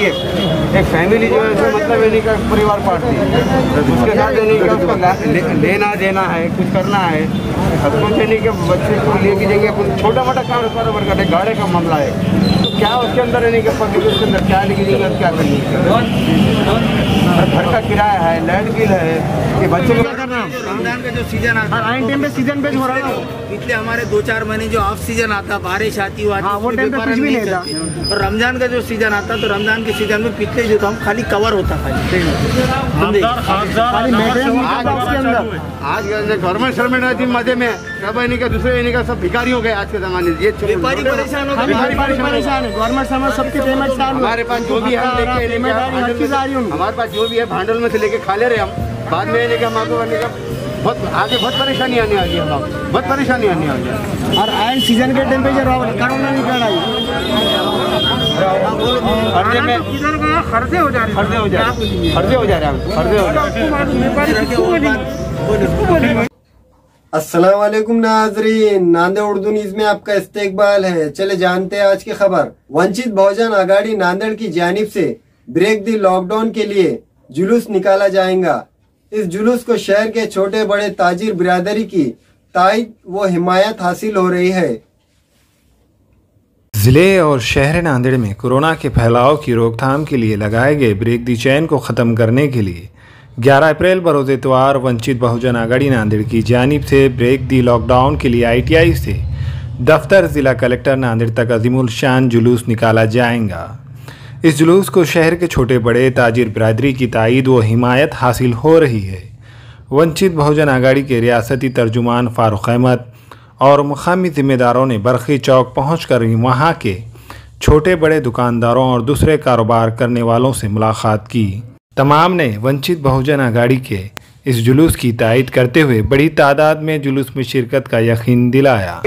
देखिए एक फैमिली जो है उसमें मतलब यानी का परिवार पालती है, उसके साथ यानी कि उसको लेना देना है, कुछ करना है, अब कुछ यानी कि बच्चे को लेके जाएंगे, कुछ छोटा मोटा कारोबार करने, गाड़े का मामला है तो क्या उसके अंदर यानी कि पब्लिक उसके अंदर क्या लेके जाएंगे, क्या करनी, घर का किराया है, लाइट बिल है, ये बच्चे को क्या करना। रमजान का जो सीजन आता है आइन टाइम पे सीजन पे हो रहा है, पिछले हमारे 2-4 महीने जो ऑफ सीजन आता, बारिश आती हुआ वो टाइम पे कुछ भी नहीं था। और रमजान का जो सीजन आता तो रमजान के सीजन में पिछले जो था खाली कवर होता खाली आज गवर्नमेंट सर्वेंट आती मजे में, सब यानी का दूसरे यानी का सब भिखारी हो गए आज के जमाने में। ये व्यापारी परेशान हो गए, परेशान है, गवर्नमेंट समझ सबकी पेमेंट चालू, हमारे पास जो भी है हमारे पास जो भी है भांडल में से लेके खा ले रहे हम, बाद में यानी कि हम आपको करने का बहुत आगे बहुत परेशानी आने वाली है, हम बहुत परेशानी आने वाली है। और आइन सीजन के टेम्परेचर कोरोना निकल आई, खर्चे में खर्चे हो जा रहे हैं। अस्सलाम वालेकुम नाजरीन, नांदेड़ उर्दू न्यूज में आपका इस्तकबाल है। चले जानते हैं आज की खबर। वंचित बहुजन आघाड़ी नांदेड़ की जानिब से ब्रेक दी लॉकडाउन के लिए जुलूस निकाला जाएगा। इस जुलूस को शहर के छोटे बड़े ताजिर बिरादरी की तायद व हिमायत हासिल हो रही है। ज़िले और शहर नांदेड़ में कोरोना के फैलाव की रोकथाम के लिए लगाए गए ब्रेक दी चैन को ख़त्म करने के लिए 11 अप्रैल बरोज़ इतवार वंचित बहुजन आघाड़ी नांदेड़ की जानिब से ब्रेक दी लॉकडाउन के लिए ITI से दफ्तर ज़िला कलेक्टर नांदेड़ तक अजीमुल शान जुलूस निकाला जाएगा। इस जुलूस को शहर के छोटे बड़े ताजिर बिरादरी की तायद व हिमायत हासिल हो रही है। वंचित बहुजन आघाड़ी के रियासती तर्जुमान फारूक अहमद और मुकामी ज़िम्मेदारों ने बरखी चौक पहुंचकर वहां के छोटे बड़े दुकानदारों और दूसरे कारोबार करने वालों से मुलाकात की। तमाम ने वंचित बहुजन आघाड़ी के इस जुलूस की तायद करते हुए बड़ी तादाद में जुलूस में शिरकत का यकीन दिलाया।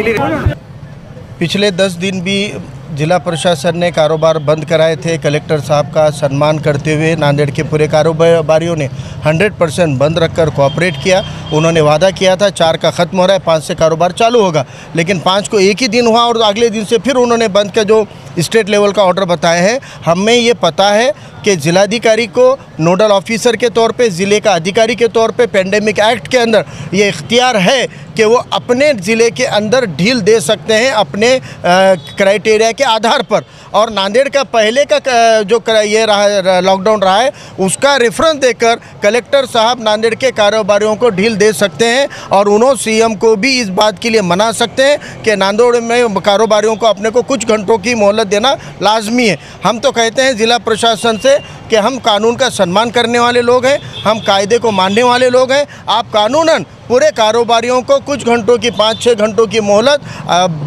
पिछले 10 दिन भी जिला प्रशासन ने कारोबार बंद कराए थे। कलेक्टर साहब का सम्मान करते हुए नांदेड़ के पूरे कारोबारियों ने 100% बंद रखकर कोऑपरेट किया। उन्होंने वादा किया था 4 का ख़त्म हो रहा है, 5 से कारोबार चालू होगा, लेकिन 5 को एक ही दिन हुआ और अगले दिन से फिर उन्होंने बंद का जो स्टेट लेवल का ऑर्डर बताए हैं। हमें ये पता है कि जिलाधिकारी को नोडल ऑफिसर के तौर पे, ज़िले का अधिकारी के तौर पे पेंडेमिक एक्ट के अंदर ये इख्तियार है कि वो अपने ज़िले के अंदर ढील दे सकते हैं अपने क्राइटेरिया के आधार पर। और नांदेड़ का पहले का जो ये रहा लॉकडाउन रहा है उसका रेफरेंस देकर कलेक्टर साहब नांदेड़ के कारोबारियों को ढील दे सकते हैं और उन्होंने CM को भी इस बात के लिए मना सकते हैं कि नांदेड़ में कारोबारियों को अपने को कुछ घंटों की मोहलत देना लाजमी है। हम तो कहते हैं ज़िला प्रशासन से कि हम कानून का सम्मान करने वाले लोग हैं, हम कायदे को मानने वाले लोग हैं। आप कानूनन पूरे कारोबारियों को कुछ घंटों की 5-6 घंटों की मोहलत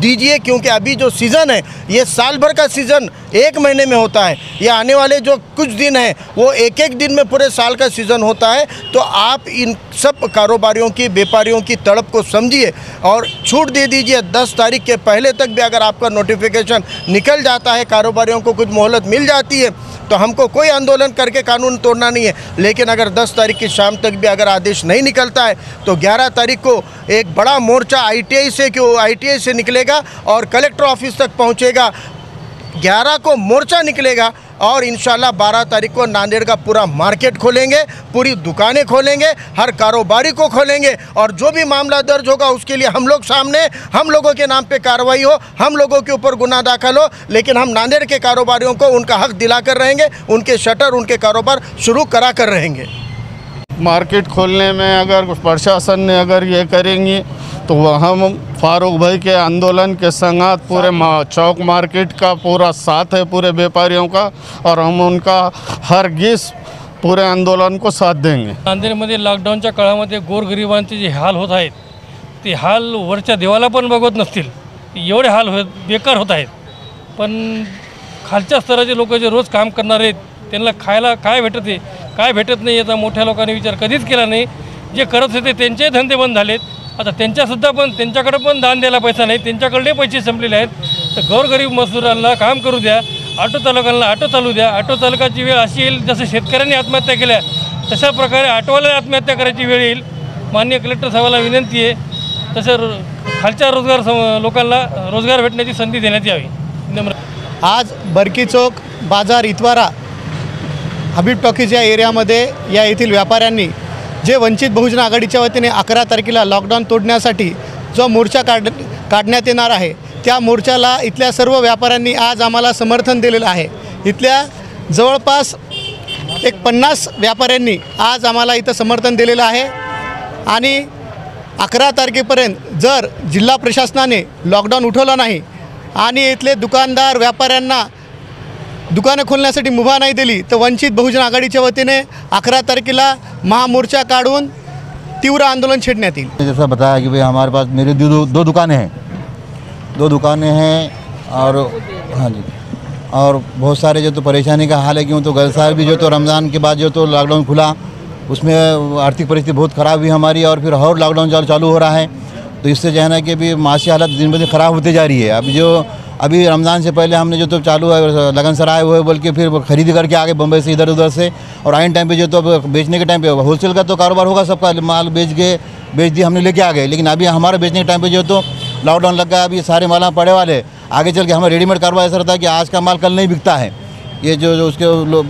दीजिए, क्योंकि अभी जो सीज़न है ये साल भर का सीज़न 1 महीने में होता है। ये आने वाले जो कुछ दिन हैं वो एक दिन में पूरे साल का सीज़न होता है। तो आप इन सब कारोबारियों की, व्यापारियों की तड़प को समझिए और छूट दे दीजिए। 10 तारीख के पहले तक भी अगर आपका नोटिफिकेशन निकल जाता है, कारोबारियों को कुछ मोहलत मिल जाती है, तो हमको कोई आंदोलन करके कानून तोड़ना नहीं है। लेकिन अगर 10 तारीख की शाम तक भी अगर आदेश नहीं निकलता है तो 11 तारीख को एक बड़ा मोर्चा ITI से निकलेगा और कलेक्टर ऑफिस तक पहुंचेगा। 11 को मोर्चा निकलेगा और इंशाल्लाह 12 तारीख को नांदेड़ का पूरा मार्केट खोलेंगे, पूरी दुकानें खोलेंगे, हर कारोबारी को खोलेंगे और जो भी मामला दर्ज होगा उसके लिए हम लोग सामने, हम लोगों के नाम पे कार्रवाई हो, हम लोगों के ऊपर गुनाह दाखिल हो, लेकिन हम नांदेड़ के कारोबारियों को उनका हक दिला कर रहेंगे, उनके शटर, उनके कारोबार शुरू करा कर रहेंगे। मार्केट खोलने में अगर प्रशासन ने अगर ये करेंगी तो हम फारूक भाई के आंदोलन के संगात पूरे चौक मार्केट का पूरा साथ है, पूरे व्यापारियों का, और हम उनका हरगिज पूरे आंदोलन को साथ देंगे। नांदेडमध्ये लॉकडाऊनच्या काळामध्ये गोरगरिबांचे जे हाल होत आहेत ते हाल वरच्या देवाला पण बघत नसतील, एवढे हाल बेकार होत आहेत। पण खालच्या स्तराचे लोक जे रोज काम करणारे आहेत त्यांना खायला काय भेटते, काय भेटत नाही याचा मोठ्या लोकांनी विचार कधीच केला नाही। जे करत होते त्यांचे धंदे बंद झालेत, आता त्यांच्याकडे पण दान द्यायला पैसा नाही, त्यांच्याकडे पैसे संपलेले आहेत। तर गोरगरीब मजदूरांना काम करू द्या, ऑटो चालकांना ऑटो चालू द्या। ऑटो चालकाची वेळ अशी येईल जसं शेतकऱ्यांनी आत्महत्या केल्या तशा प्रकारे ऑटोवाला आत्महत्या करायची वेळ येईल। माननीय कलेक्टर साहेबांना विनंती आहे तसं खालच्या लोकांना रोजगार भेटण्याची संधी देण्यात यावी। आज बरकी चौक बाजार इतवारा हबीब टॉकीज या एरियामध्ये या येथील व्यापाऱ्यांनी जे वंचित बहुजन आघाडीच्या वतीने 11 तारखेला लॉकडाऊन तोडण्यासाठी जो मोर्चा काढण्यात येणार आहे, त्या मोर्चाला इथल्या सर्व व्यापाऱ्यांनी आज आम्हाला समर्थन दिलेलं आहे। इथल्या जवळपास एक 50 व्यापाऱ्यांनी आज आम्हाला इथं समर्थन दिलेलं आहे आणि 11 तारखेपर्यंत जर जिल्हा प्रशासनाने लॉकडाऊन उठवलं नाही आणि इथले दुकानदार व्यापाऱ्यांना दुकानं खोलण्यासाठी मुभा नाही दिली तर वंचित बहुजन आघाडीच्या वतीने 11 तारखेला महामोर्चा काढून तीव्र आंदोलन छेड़ण्यात येईल। जैसा बताया कि भाई हमारे पास मेरे दो दुकानें हैं और हाँ जी, और बहुत सारे जो तो परेशानी का हाल है, क्यों तो गल साल भी जो तो रमज़ान के बाद जो तो लॉकडाउन खुला उसमें आर्थिक परिस्थिति बहुत ख़राब हुई हमारी, और फिर और लॉकडाउन चालू हो रहा है, तो इससे जो है ना कि अभी माशी हालत दिन ब दिन ख़राब होती जा रही है। अभी रमज़ान से पहले हमने जो तो चालू है लगन सराय हुए बोल के फिर खरीदी करके आ गए बम्बई से इधर उधर से, और आइन टाइम पे जो तो बेचने के टाइम पे होलसेल का तो कारोबार होगा, सबका माल बेच दिए हमने लेके आ गए, लेकिन अभी हमारे बेचने के टाइम पे जो तो लॉकडाउन लग गया। अभी सारे माल पड़े वाले, आगे चल के हमें रेडीमेड कारोबार ऐसा रहता है कि आज का माल कल नहीं बिकता है, ये जो उसके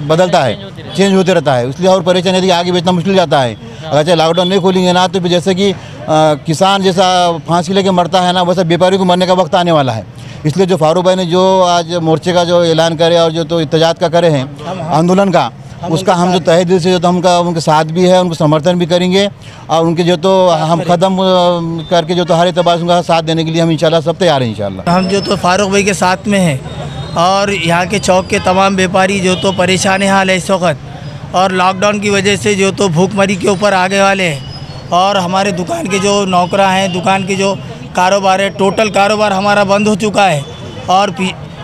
बदलता है, चेंज होते रहता है, इसलिए और परेशानी थी, आगे बेचना मुश्किल जाता है। अगर चाहे लॉकडाउन नहीं खोलेंगे ना तो फिर जैसे कि किसान जैसा फांसी लेके मरता है ना, वैसा व्यापारी को मरने का वक्त आने वाला है। इसलिए जो फारूक भाई ने जो आज मोर्चे का जो ऐलान करे और जो तो इत्तेजाज का करे हैं आंदोलन का, उसका हम जो तहे दिल से जो तो उनके साथ भी है, उनको समर्थन भी करेंगे, और उनके जो तो हम ख़त्म करके जो तो हर एतबार से उनका साथ देने के लिए हम इंशाल्लाह सब तैयार हैं। इंशाल्लाह हम जो तो फारूक भाई के साथ में हैं, और यहाँ के चौक के तमाम व्यापारी जो तो परेशान हाल है इस वक्त, और लॉकडाउन की वजह से जो तो भूखमरी के ऊपर आगे वाले हैं, और हमारे दुकान के जो नौकरा हैं, दुकान के जो कारोबार है, टोटल कारोबार हमारा बंद हो चुका है, और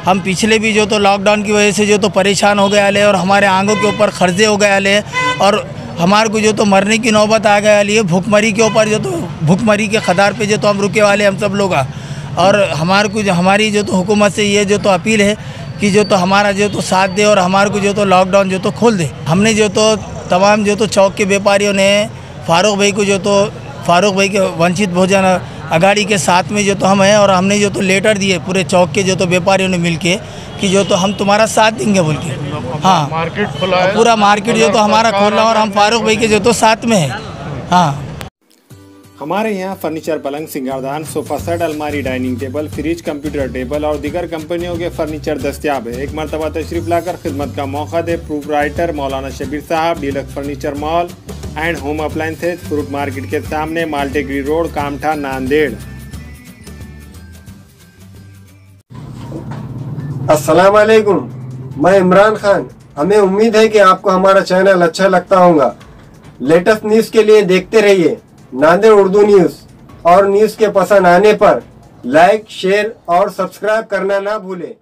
हम पिछले भी जो तो लॉकडाउन की वजह से जो तो परेशान हो गए वाले, और हमारे आंगों के ऊपर खर्चे हो गए वाले, और हमारे को जो तो मरने की नौबत आ गए वाली है, भूखमरी के ऊपर जो तो भूखमरी के खदार पे जो तो हम रुके वाले हम सब लोग। और हमारे को हमारी जो तो हुकूमत से ये जो तो अपील है कि जो तो हमारा जो तो साथ दे और हमारे को जो तो लॉकडाउन जो तो खोल दे। हमने जो तो तमाम जो तो चौक के व्यापारियों ने फारूक भाई को जो तो फारूक भाई के वंचित बहुजन आघाड़ी के साथ में जो तो हम हैं, और हमने जो तो लेटर दिए पूरे चौक के जो तो व्यापारियों ने मिलके कि जो तो हम तुम्हारा साथ देंगे बोल के। हाँ, मार्केट खुला है, पूरा मार्केट जो तो हमारा खोलना, और हम फारूक भाई के जो तो साथ में हैं। हाँ, हमारे यहाँ फर्नीचर, पलंग, सिंगारदान, सोफा सेट, अलमारी, dining table, fridge, computer table और दीगर कंपनियों के फर्नीचर दस्तियाब है। एक मरतबा तशरीफ लाकर खिदमत का मौका दे। प्रोपराइटर मौलाना शबीर साहब, deluxe furniture mall and home appliances, fruit market के सामने, माल्टेगरी रोड, कामठा, नांदेड़। अस्सलाम वालेकुम, मैं इमरान खान। हमें उम्मीद है कि आपको हमारा चैनल अच्छा लगता होगा। लेटेस्ट न्यूज़ के लिए देखते रहिए नांदेड़ उर्दू न्यूज़, और न्यूज़ के पसंद आने पर लाइक, शेयर और सब्सक्राइब करना ना भूलें।